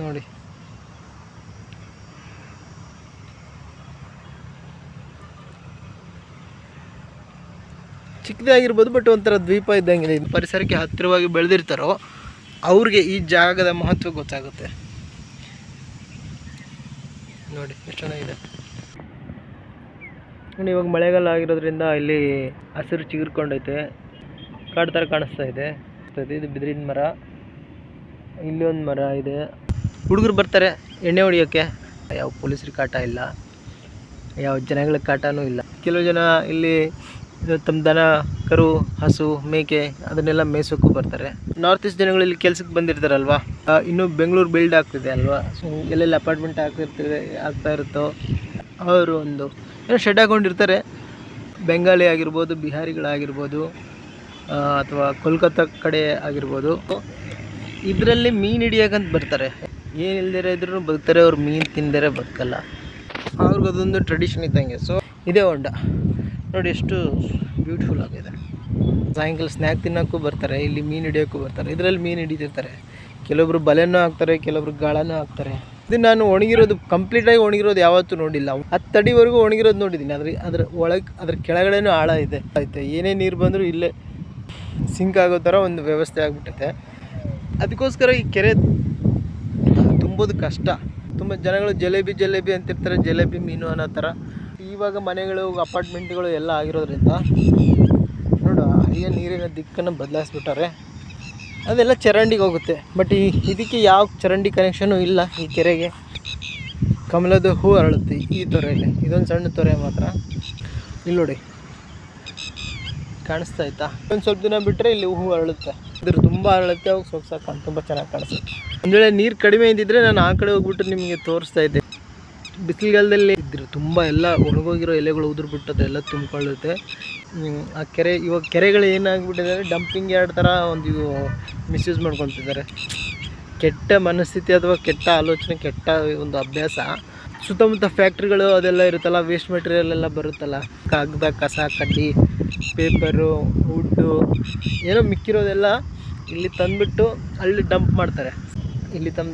ನೋಡಿ. ಚಿಕ್ಕದಾಗಿರ್ಬೋದು, ಬಟ್ ಒಂಥರ ದ್ವೀಪ ಇದ್ದಂಗಿದೆ. ಪರಿಸರಕ್ಕೆ ಹತ್ತಿರವಾಗಿ ಬೆಳೆದಿರ್ತಾರೋ ಅವ್ರಿಗೆ ಈ ಜಾಗದ ಮಹತ್ವ ಗೊತ್ತಾಗುತ್ತೆ. ನೋಡಿ ಎಷ್ಟು ಚೆನ್ನಾಗಿದೆ ನೋಡಿ. ಇವಾಗ ಮಳೆಗಾಲ ಆಗಿರೋದ್ರಿಂದ ಇಲ್ಲಿ ಹಸಿರು ಚಿಗುರ್ಕೊಂಡೈತೆ, ಕಾಡು ಥರ ಕಾಣಿಸ್ತಾ ಇದೆ. ಇದು ಬಿದಿರಿನ ಮರ, ಇಲ್ಲಿ ಒಂದು ಮರ ಇದೆ. ಹುಡುಗರು ಬರ್ತಾರೆ ಎಣ್ಣೆ ಹೊಡಿಯೋಕ್ಕೆ. ಯಾವ ಪೊಲೀಸರ ಕಾಟ ಇಲ್ಲ, ಯಾವ ಜನಗಳ ಕಾಟನೂ ಇಲ್ಲ. ಕೆಲವು ಜನ ಇಲ್ಲಿ ತಮ್ಮ ದನ, ಕರು, ಹಸು, ಮೇಕೆ ಅದನ್ನೆಲ್ಲ ಮೇಯ್ಸೋಕ್ಕೂ ಬರ್ತಾರೆ. ನಾರ್ತ್ ಈಸ್ಟ್ ಜನಗಳು ಇಲ್ಲಿ ಕೆಲ್ಸಕ್ಕೆ ಬಂದಿರ್ತಾರಲ್ವ, ಇನ್ನೂ ಬೆಂಗಳೂರು ಬಿಲ್ಡ್ ಆಗ್ತಿದೆ ಅಲ್ವಾ, ಎಲ್ಲೆಲ್ಲಿ ಅಪಾರ್ಟ್ಮೆಂಟ್ ಆಗ್ತಾ ಇರುತ್ತೋ ಅವರು ಒಂದು ಏನೋ ಶೆಡ್ ಹಾಕೊಂಡಿರ್ತಾರೆ. ಬೆಂಗಾಲಿ ಆಗಿರ್ಬೋದು, ಬಿಹಾರಿಗಳಾಗಿರ್ಬೋದು, ಅಥವಾ ಕೋಲ್ಕತ್ತಾ ಕಡೆ ಆಗಿರ್ಬೋದು. ಇದರಲ್ಲಿ ಮೀನು ಹಿಡಿಯೋಕ್ಕಂತ ಬರ್ತಾರೆ. ಏನು ಇಲ್ದಿರ ಇದ್ರೂ ಬದುಕ್ತಾರೆ ಅವ್ರು, ಮೀನು ತಿಂದರೆ ಬದುಕಲ್ಲ. ಅವ್ರಿಗದೊಂದು ಟ್ರೆಡಿಷನ್ ಇದ್ದಂಗೆ. ಸೊ ಇದೇ ಹೊಂಡ ನೋಡಿ ಎಷ್ಟು ಬ್ಯೂಟಿಫುಲ್ ಆಗಿದೆ. ಸಾಯಂಕಾಲ ಸ್ನ್ಯಾಕ್ ತಿನ್ನೋಕ್ಕೂ ಬರ್ತಾರೆ, ಇಲ್ಲಿ ಮೀನು ಹಿಡಿಯೋಕ್ಕೂ ಬರ್ತಾರೆ. ಇದರಲ್ಲಿ ಮೀನು ಹಿಡಿತಿರ್ತಾರೆ. ಕೆಲವೊಬ್ರು ಬಲೆನೂ ಹಾಕ್ತಾರೆ, ಕೆಲವೊಬ್ರು ಗಾಳನೂ ಹಾಕ್ತಾರೆ. ಇದು ನಾನು ಒಣಗಿರೋದು, ಕಂಪ್ಲೀಟಾಗಿ ಒಣಗಿರೋದು ಯಾವತ್ತೂ ನೋಡಿಲ್ಲ. 10 ಅಡಿವರೆಗೂ ಒಣಗಿರೋದು ನೋಡಿದ್ದೀನಿ. ಅದ್ರ ಒಳಗೆ ಅದ್ರ ಕೆಳಗಡೆನೂ ಆಳ ಇದೆ. ಏನೇ ನೀರು ಬಂದರೂ ಇಲ್ಲೇ ಸಿಂಕ್ ಆಗೋ ಥರ ಒಂದು ವ್ಯವಸ್ಥೆ ಆಗಿಬಿಟ್ಟೈತೆ. ಅದಕ್ಕೋಸ್ಕರ ಈ ಕೆರೆ ತುಂಬೋದು ಕಷ್ಟ. ತುಂಬ ಜನಗಳು ಜಲೇಬಿ ಅಂತಿರ್ತಾರೆ, ಜಲೇಬಿ ಮೀನು ಅನ್ನೋ ಥರ. ಇವಾಗ ಮನೆಗಳು, ಅಪಾರ್ಟ್ಮೆಂಟ್ಗಳು ಎಲ್ಲ ಆಗಿರೋದ್ರಿಂದ ನೋಡು ಹರಿಯ ನೀರಿನ ದಿಕ್ಕನ್ನು ಬದಲಾಯಿಸ್ಬಿಟ್ಟಾರೆ. ಅದೆಲ್ಲ ಚರಂಡಿಗೆ ಹೋಗುತ್ತೆ. ಬಟ್ ಇದಕ್ಕೆ ಯಾವ ಚರಂಡಿ ಕನೆಕ್ಷನು ಇಲ್ಲ ಈ ಕೆರೆಗೆ. ಕಮಲದ ಹೂ ಅರಳುತ್ತೆ ಈ ತೊರೆಯಲ್ಲಿ. ಇದೊಂದು ಸಣ್ಣ ತೊರೆ ಮಾತ್ರ. ಇಲ್ಲಿ ನೋಡಿ ಕಾಣಿಸ್ತಾ ಆಯ್ತಾ? ಒಂದು ಸ್ವಲ್ಪ ದಿನ ಬಿಟ್ಟರೆ ಇಲ್ಲಿ ಹೂ ಅರಳುತ್ತೆ. ಇದ್ರ ತುಂಬ ಅರಳುತ್ತೆ. ಅವಾಗ ಸೊಗ್ಸಾಕ ತುಂಬ ಚೆನ್ನಾಗಿ ಕಾಣಿಸುತ್ತೆ. ಒಂದು ವೇಳೆ ನೀರು ಕಡಿಮೆ ಇದ್ದಿದ್ರೆ ನಾನು ಆ ಕಡೆ ಹೋಗ್ಬಿಟ್ಟು ನಿಮಗೆ ತೋರಿಸ್ತಾ ಇದ್ದೆ. ಬಿಸಿಲುಗಾಲದಲ್ಲಿ ಇದ್ರೆ ತುಂಬ ಎಲ್ಲ ಒಣಗೋಗಿರೋ ಎಲೆಗಳು ಉದುರ್ಬಿಟ್ಟು ಅದೆಲ್ಲ ತುಂಬಿಕೊಳ್ಳುತ್ತೆ ಆ ಕೆರೆ. ಇವಾಗ ಕೆರೆಗಳು ಏನಾಗ್ಬಿಟ್ಟಿದ್ದಾರೆ, ಡಂಪಿಂಗ್ ಯಾರ್ಡ್ ಥರ ಒಂದು ಮಿಸ್ಯೂಸ್ ಮಾಡ್ಕೊತಿದ್ದಾರೆ. ಕೆಟ್ಟ ಮನಸ್ಥಿತಿ ಅಥವಾ ಕೆಟ್ಟ ಆಲೋಚನೆ, ಕೆಟ್ಟ ಒಂದು ಅಭ್ಯಾಸ. ಸುತ್ತಮುತ್ತ ಫ್ಯಾಕ್ಟ್ರಿಗಳು ಅದೆಲ್ಲ ಇರುತ್ತಲ್ಲ, ವೇಸ್ಟ್ ಮೆಟೀರಿಯಲ್ ಎಲ್ಲ ಬರುತ್ತಲ್ಲ, ಕಾಗದ, ಕಸ, ಕಡ್ಡಿ, ಪೇಪರು, ವುಡ್ಡು, ಏನೋ ಮಿಕ್ಕಿರೋದೆಲ್ಲ ಇಲ್ಲಿ ತಂದುಬಿಟ್ಟು ಅಲ್ಲಿ ಡಂಪ್ ಮಾಡ್ತಾರೆ. ಇಲ್ಲಿ ತಮ್ಮ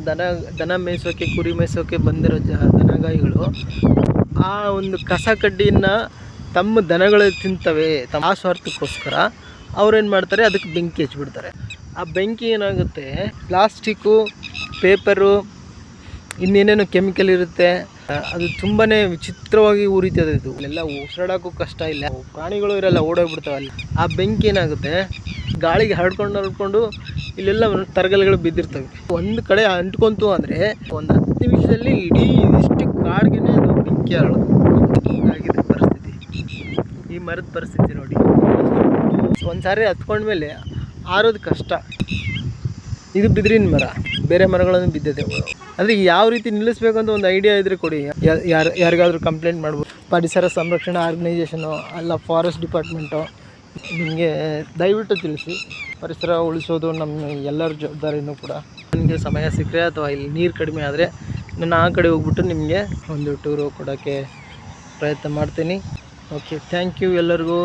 ದನ ಮೇಯಿಸೋಕೆ, ಕುರಿ ಮೇಯಿಸೋಕೆ ಬಂದಿರೋ ದನಗಾಯಿಗಳು ಆ ಒಂದು ಕಸ ಕಡ್ಡಿಯನ್ನು ತಮ್ಮ ದನಗಳು ತಿಂತವೆ. ಆ ಸ್ವಾರ್ಥಕ್ಕೋಸ್ಕರ ಅವ್ರೇನು ಮಾಡ್ತಾರೆ, ಅದಕ್ಕೆ ಬೆಂಕಿ ಹಚ್ಚಿಬಿಡ್ತಾರೆ. ಆ ಬೆಂಕಿ ಏನಾಗುತ್ತೆ, ಪ್ಲಾಸ್ಟಿಕ್ಕು, ಪೇಪರು, ಇನ್ನೇನೇನೋ ಕೆಮಿಕಲ್ ಇರುತ್ತೆ. ಅದು ತುಂಬಾ ವಿಚಿತ್ರವಾಗಿ ಉರಿತದೆ. ಇದು ಇಲ್ಲೆಲ್ಲ ಉಸಿರಾಡೋಕ್ಕೂ ಕಷ್ಟ. ಇಲ್ಲ ಪ್ರಾಣಿಗಳು ಇರಲ್ಲ, ಓಡೋಗ್ಬಿಡ್ತಾವೆ. ಅಲ್ಲಿ ಆ ಬೆಂಕಿ ಏನಾಗುತ್ತೆ, ಗಾಳಿಗೆ ಹರಡ್ಕೊಂಡು ಇಲ್ಲೆಲ್ಲ ತರಗಲ್ಗಳು ಬಿದ್ದಿರ್ತವೆ. ಒಂದು ಕಡೆ ಅಂಟ್ಕೊಂತು ಅಂದರೆ ಒಂದು 10 ನಿಮಿಷದಲ್ಲಿ ಇಡೀ ಇಷ್ಟು ಕಾಡಿಗೆ ಅದು ಬೆಂಕಿ ಆಗಿದೆ ಪರಿಸ್ಥಿತಿ. ಈ ಮರದ ಪರಿಸ್ಥಿತಿ ನೋಡಿ. ಒಂದು ಸಾರಿ ಹತ್ಕೊಂಡ್ಮೇಲೆ ಆರೋದು ಕಷ್ಟ. ಇದು ಬಿದಿರಿನ ಮರ, ಬೇರೆ ಮರಗಳನ್ನು ಬಿದ್ದಿದೆ. ಅಂದರೆ ಯಾವ ರೀತಿ ನಿಲ್ಲಿಸ್ಬೇಕಂತ ಒಂದು ಐಡಿಯಾ ಇದ್ದರೆ ಕೊಡಿ. ಯಾರಿಗಾದರೂ ಕಂಪ್ಲೇಂಟ್ ಮಾಡ್ಬೋದು. ಪರಿಸರ ಸಂರಕ್ಷಣಾ ಆರ್ಗನೈಜೇಷನು ಅಲ್ಲ, ಫಾರೆಸ್ಟ್ ಡಿಪಾರ್ಟ್ಮೆಂಟು, ನಿಮಗೆ ದಯವಿಟ್ಟು ತಿಳಿಸಿ. ಪರಿಸರ ಉಳಿಸೋದು ನಮ್ಮ ಎಲ್ಲರ ಜವಾಬ್ದಾರಿನೂ ಕೂಡ. ನನಗೆ ಸಮಯ ಸಿಕ್ಕರೆ ಅಥವಾ ಇಲ್ಲಿ ನೀರು ಕಡಿಮೆ ಆದರೆ ನಾನು ಆ ಕಡೆ ಹೋಗ್ಬಿಟ್ಟು ನಿಮಗೆ ಒಂದು ಟೂರು ಕೊಡೋಕ್ಕೆ ಪ್ರಯತ್ನ ಮಾಡ್ತೀನಿ. ಓಕೆ, ಥ್ಯಾಂಕ್ ಯು ಎಲ್ಲರಿಗೂ.